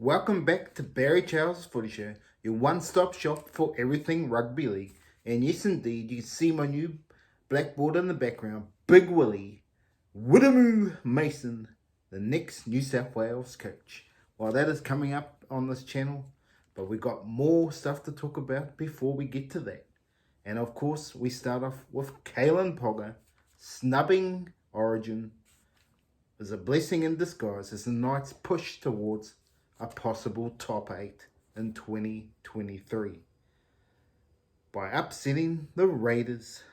Welcome back to Barry Charles Footy Show, your one-stop shop for everything rugby league. And yes, indeed, you can see my new blackboard in the background. Big Willie Mason, the next New South Wales coach. Well, that is coming up on this channel, but we got more stuff to talk about before we get to that. And of course, we start off with Kalyn snubbing Origin is a blessing in disguise as the Knights push towards a possible top 8 in 2023 by upsetting the Raiders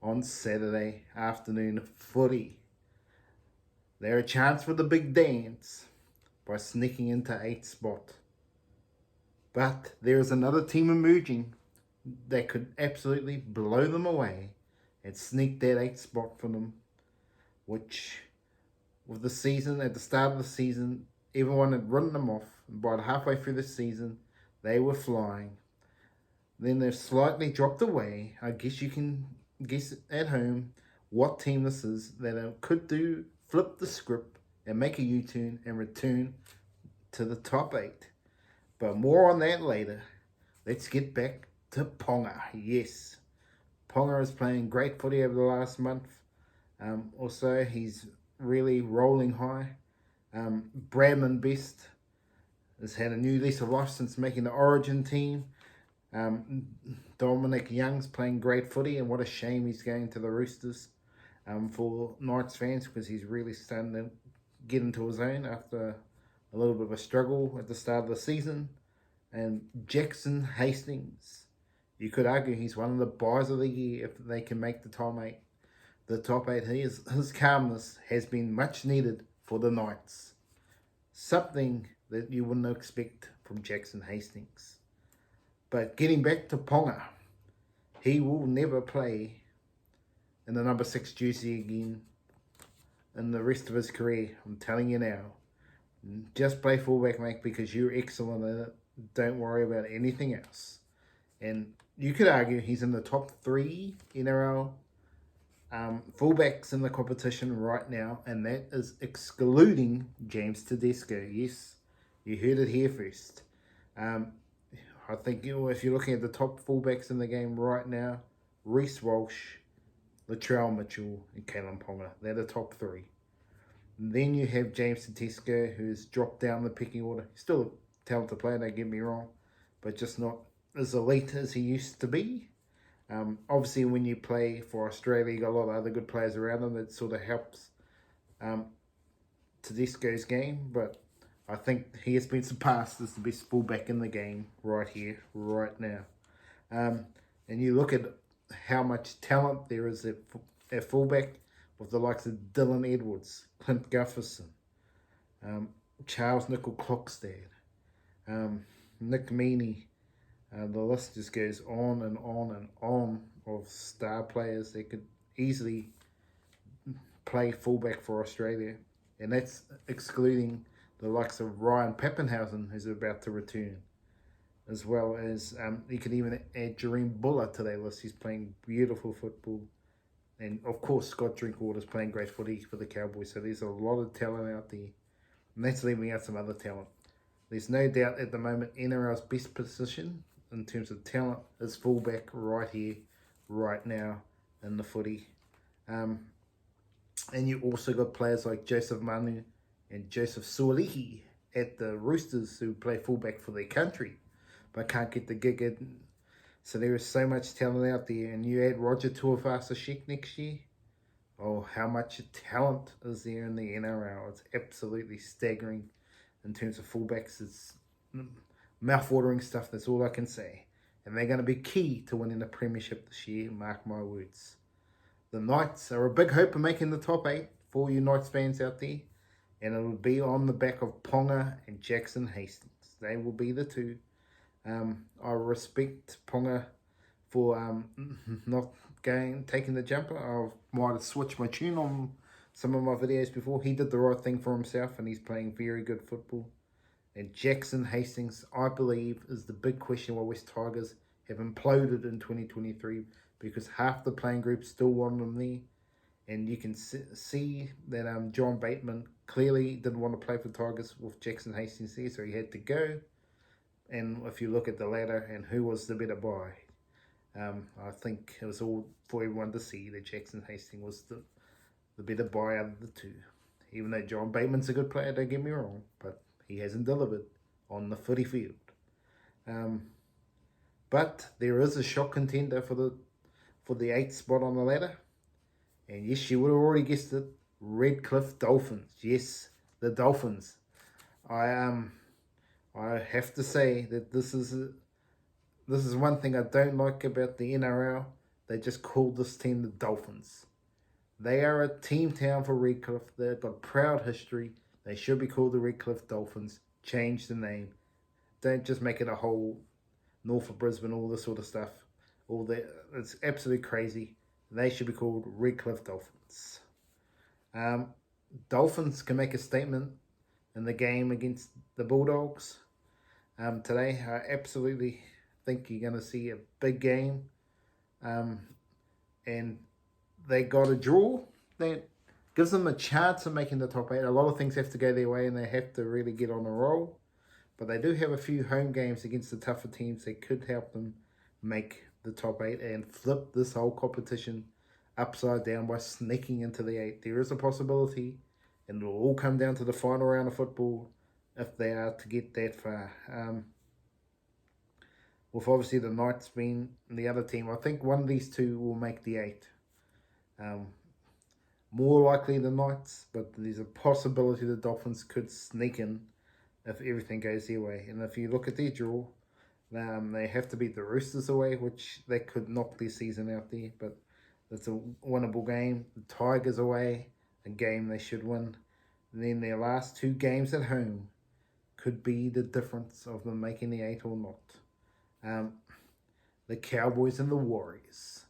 on Saturday afternoon footy. They're a chance for the big dance by sneaking into 8th spot. But there is another team emerging that could absolutely blow them away and sneak that 8th spot for them, which with the season, at the start of the season, everyone had written them off. About halfway through the season, they were flying. Then they've slightly dropped away. I guess you can guess at home what team this is that could flip the script and make a U-turn and return to the top 8. But more on that later. Let's get back to Ponga. Yes, Ponga is playing great footy over the last month. Also, he's really rolling high. Bradman Best has had a new lease of life since making the Origin team. Dominic Young's playing great footy, and what a shame he's going to the Roosters for Knights fans, because he's really starting to get into his own after a little bit of a struggle at the start of the season. And Jackson Hastings, you could argue he's one of the buys of the year if they can make the top 8. The top 8, his calmness has been much needed for the Knights. Something that you wouldn't expect from Jackson Hastings. But getting back to Ponga, he will never play in the number 6 jersey again in the rest of his career. I'm telling you now. Just play fullback, mate, because you're excellent at it. Don't worry about anything else. And you could argue he's in the top 3 NRL fullbacks in the competition right now, and that is excluding James Tedesco. Yes, you heard it here first. I think if you're looking at the top fullbacks in the game right now, Reece Walsh, Latrell Mitchell, and Kalyn Ponga. They're the top 3. And then you have James Tedesco, who's dropped down the pecking order. He's still a talented player, don't get me wrong, but just not as elite as he used to be. Obviously, when you play for Australia, you got a lot of other good players around him that sort of helps Tedesco's game, but I think he has been surpassed as the best fullback in the game right here, right now. And you look at how much talent there is at fullback with the likes of Dylan Edwards, Clint Gutherson, Charles Nicholl-Klokstad, Nick Meaney. The list just goes on and on and on of star players that could easily play fullback for Australia. And that's excluding the likes of Ryan Papenhuyzen, who's about to return. As well as, you could even add Jareem Buller to that list. He's playing beautiful football. And, of course, Scott Drinkwater's playing great footy for the Cowboys. So there's a lot of talent out there. And that's leaving out some other talent. There's no doubt at the moment NRL's best position in terms of talent is fullback right here, right now in the footy. And you also got players like Joseph Manu and Joseph Suolihi at the Roosters who play fullback for their country but can't get the gig in. So there is so much talent out there. And you add Roger Tuivasa-Sheck next year. Oh, how much talent is there in the NRL? It's absolutely staggering in terms of fullbacks. It's mouth-watering stuff, that's all I can say. And they're going to be key to winning the premiership this year, mark my words. The Knights are a big hope of making the top 8 for you Knights fans out there. And it will be on the back of Ponga and Jackson Hastings. They will be the two. I respect Ponga for not taking the jumper. I might have switched my tune on some of my videos before. He did the right thing for himself, and he's playing very good football. And Jackson Hastings, I believe, is the big question why West Tigers have imploded in 2023, because half the playing group still want them there. And you can see that John Bateman clearly didn't want to play for Tigers with Jackson Hastings there, so he had to go. And if you look at the ladder and who was the better buy, I think it was all for everyone to see that Jackson Hastings was the better buy out of the two. Even though John Bateman's a good player, don't get me wrong, but he hasn't delivered on the footy field. But there is a shock contender for the 8th spot on the ladder. And yes, you would have already guessed it, Redcliffe Dolphins. Yes, the Dolphins. I have to say that this is one thing I don't like about the NRL. They just called this team the Dolphins. They are a team town for Redcliffe. They've got proud history. They should be called the Redcliffe Dolphins. Change the name. Don't just make it a whole north of Brisbane, all this sort of stuff. It's absolutely crazy. They should be called Redcliffe Dolphins. Dolphins can make a statement in the game against the Bulldogs today. I absolutely think you're going to see a big game. And they got a draw that gives them a chance of making the top 8. A lot of things have to go their way and they have to really get on a roll. But they do have a few home games against the tougher teams that could help them make the top 8 and flip this whole competition upside down by sneaking into the 8. There is a possibility, and it will all come down to the final round of football if they are to get that far. With obviously the Knights being the other team, I think one of these two will make the 8. More likely the Knights, but there's a possibility the Dolphins could sneak in if everything goes their way. And if you look at their draw, they have to beat the Roosters away, which they could knock their season out there, but it's a winnable game. The Tigers away, a game they should win. And then their last 2 games at home could be the difference of them making the 8 or not. The Cowboys and the Warriors.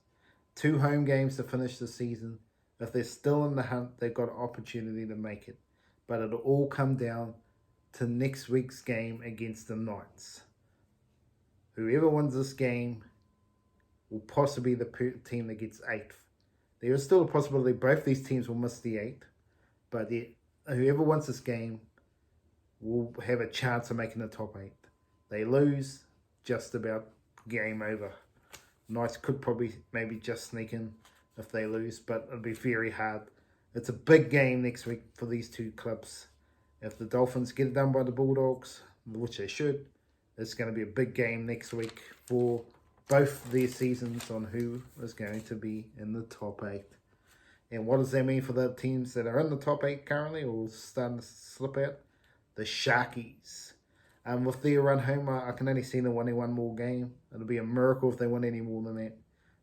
2 home games to finish the season. If they're still in the hunt, they've got an opportunity to make it. But it'll all come down to next week's game against the Knights. Whoever wins this game will possibly be the team that gets 8th. There is still a possibility both these teams will miss the 8th, but whoever wins this game will have a chance of making the top 8. They lose, just about game over. Knights could probably maybe just sneak in if they lose, but it'll be very hard. It's a big game next week for these two clubs. If the Dolphins get it done by the Bulldogs, which they should, it's going to be a big game next week for both their seasons on who is going to be in the top 8. And what does that mean for the teams that are in the top 8 currently or starting to slip out? The Sharkies. With their run home, I can only see them winning one more game. It'll be a miracle if they win any more than that.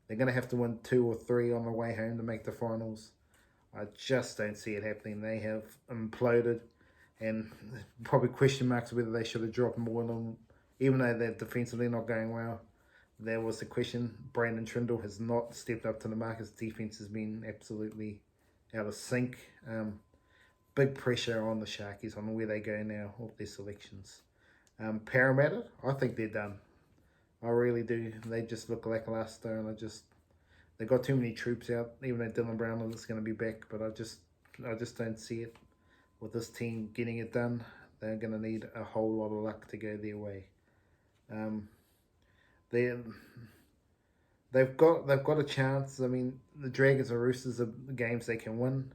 They're going to have to win 2 or 3 on the way home to make the finals. I just don't see it happening. They have imploded, and probably question marks whether they should have dropped more on them, even though they're defensively not going well. There was the question. Brandon Trindle has not stepped up to the mark. His defense has been absolutely out of sync. Big pressure on the Sharkies on where they go now with their selections. Parramatta, I think they're done. I really do. They just look lackluster, and they got too many troops out. Even though Dylan Brown is going to be back, but I just don't see it with this team getting it done. They're going to need a whole lot of luck to go their way. They've got a chance. I mean, the Dragons and Roosters are games they can win,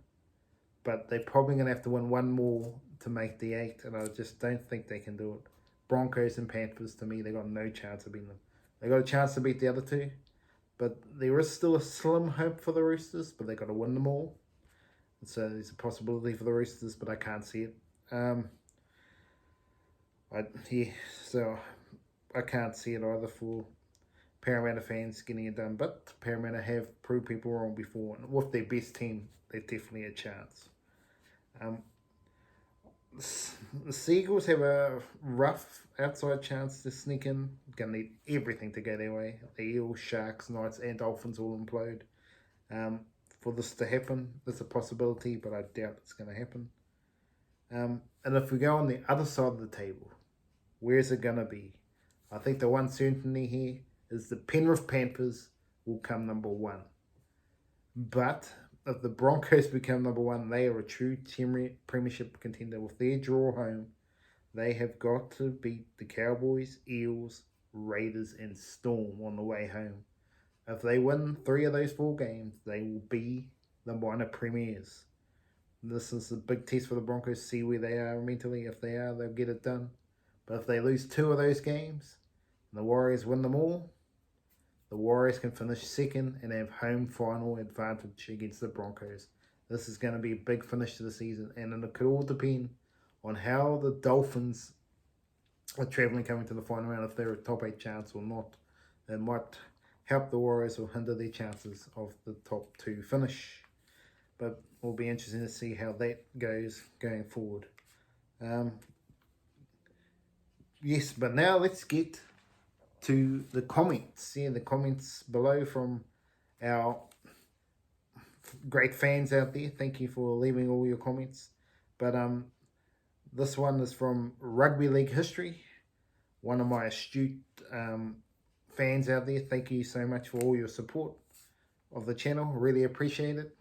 but they're probably going to have to win one more to make the 8, and I just don't think they can do it. Broncos and Panthers, to me, they got no chance of beating them. They got a chance to beat the other 2, but there is still a slim hope for the Roosters, but they got to win them all. So there's a possibility for the Roosters, but I can't see it. So I can't see it either for Parramatta fans getting it done, but Parramatta have proved people wrong before, and with their best team, there's definitely a chance. The Seagulls have a rough outside chance to sneak in. Going to need everything to go their way. The Eels, Sharks, Knights, and Dolphins all implode. For this to happen, there's a possibility, but I doubt it's going to happen. And if we go on the other side of the table, where is it going to be? I think the one certainty here is the Penrith Panthers will come number 1. But if the Broncos become number one, they are a true premiership contender. With their draw home, they have got to beat the Cowboys, Eels, Raiders, and Storm on the way home. If they win 3 of those 4 games, they will be the minor premiers. This is a big test for the Broncos, see where they are mentally. If they are, they'll get it done. But if they lose 2 of those games, and the Warriors win them all, the Warriors can finish second and have home final advantage against the Broncos. This is going to be a big finish to the season, and it could all depend on how the Dolphins are travelling coming to the final round, if they're a top 8 chance or not. It might help the Warriors or hinder their chances of the top 2 finish. But it'll be interesting to see how that goes going forward. Yes, but now let's get to the comments. Yeah, the comments below from our great fans out there. Thank you for leaving all your comments. But this one is from Rugby League History, one of my astute fans out there. Thank you so much for all your support of the channel. Really appreciate it.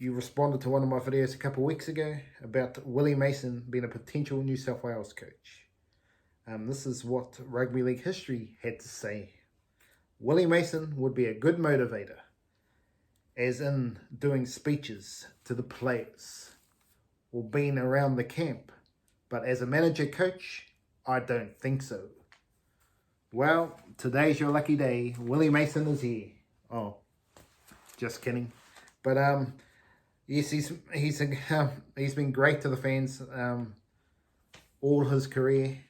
You responded to one of my videos a couple of weeks ago about Willie Mason being a potential New South Wales coach. This is what Rugby League History had to say. Willie Mason would be a good motivator, as in doing speeches to the players or being around the camp. But as a manager coach, I don't think so. Well, today's your lucky day. Willie Mason is here. Oh, just kidding. But yes, he's been great to the fans all his career.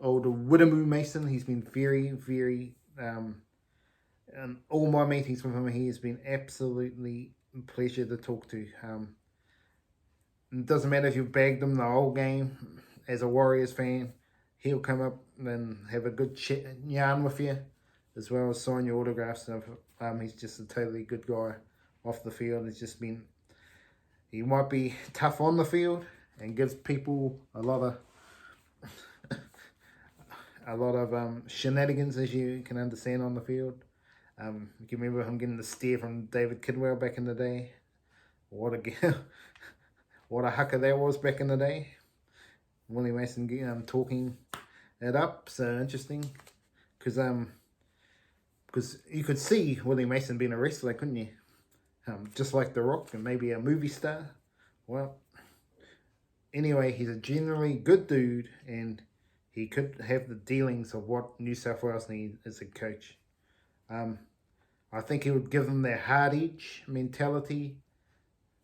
Old Widemu Mason, he's been very, very and all my meetings with him, he has been absolutely a pleasure to talk to. It doesn't matter if you've bagged him the whole game. As a Warriors fan, he'll come up and have a good yarn with you, as well as sign your autographs. He's just a totally good guy off the field. It's just been, he might be tough on the field and gives people a lot of shenanigans, as you can understand, on the field. You can remember him getting the stare from David Kidwell back in the day. What a hucker that was back in the day. Willie Mason talking it up. So interesting, because you could see Willie Mason being a wrestler, couldn't you? Just like The Rock, and maybe a movie star. Well, anyway, he's a generally good dude, and he could have the dealings of what New South Wales needs as a coach. I think he would give them their hard edge mentality,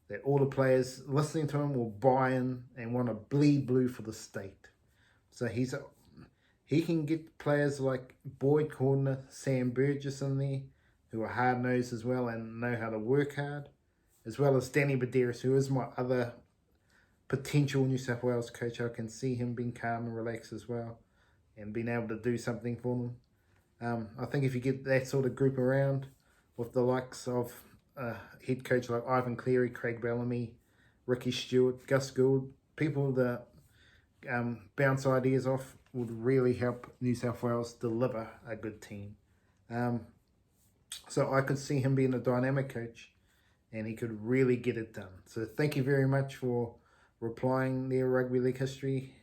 that all the players listening to him will buy in and want to bleed blue for the state. So he can get players like Boyd Cordner, Sam Burgess in there, who are hard-nosed as well and know how to work hard, as well as Danny Medeiros, who is my other potential New South Wales coach. I can see him being calm and relaxed as well and being able to do something for them. I think if you get that sort of group around with the likes of head coach like Ivan Cleary, Craig Bellamy, Ricky Stewart, Gus Gould, people that bounce ideas off, would really help New South Wales deliver a good team. So I could see him being a dynamic coach, and he could really get it done. So thank you very much for replying there, Rugby League History.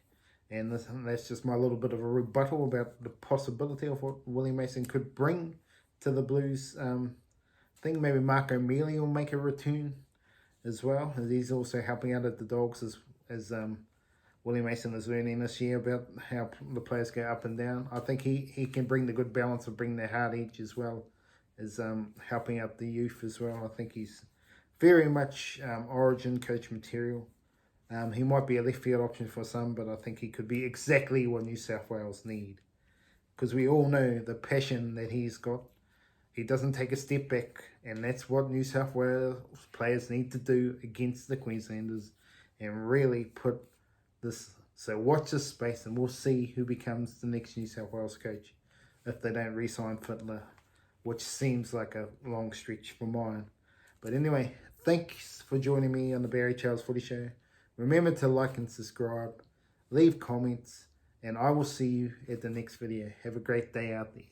And that's just my little bit of a rebuttal about the possibility of what Willie Mason could bring to the Blues. I think maybe Mark O'Mealy will make a return as well, as he's also helping out at the Dogs, as Willie Mason is learning this year about how the players go up and down. I think he can bring the good balance of bringing their hard edge, as well as helping out the youth as well. I think he's very much origin coach material. He might be a left field option for some, but I think he could be exactly what New South Wales need. Because we all know the passion that he's got. He doesn't take a step back, and that's what New South Wales players need to do against the Queenslanders, and really put this. So watch this space, and we'll see who becomes the next New South Wales coach if they don't re-sign Fittler, which seems like a long stretch for mine. But anyway, thanks for joining me on the Barry Charles Footy Show. Remember to like and subscribe, leave comments, and I will see you at the next video. Have a great day out there.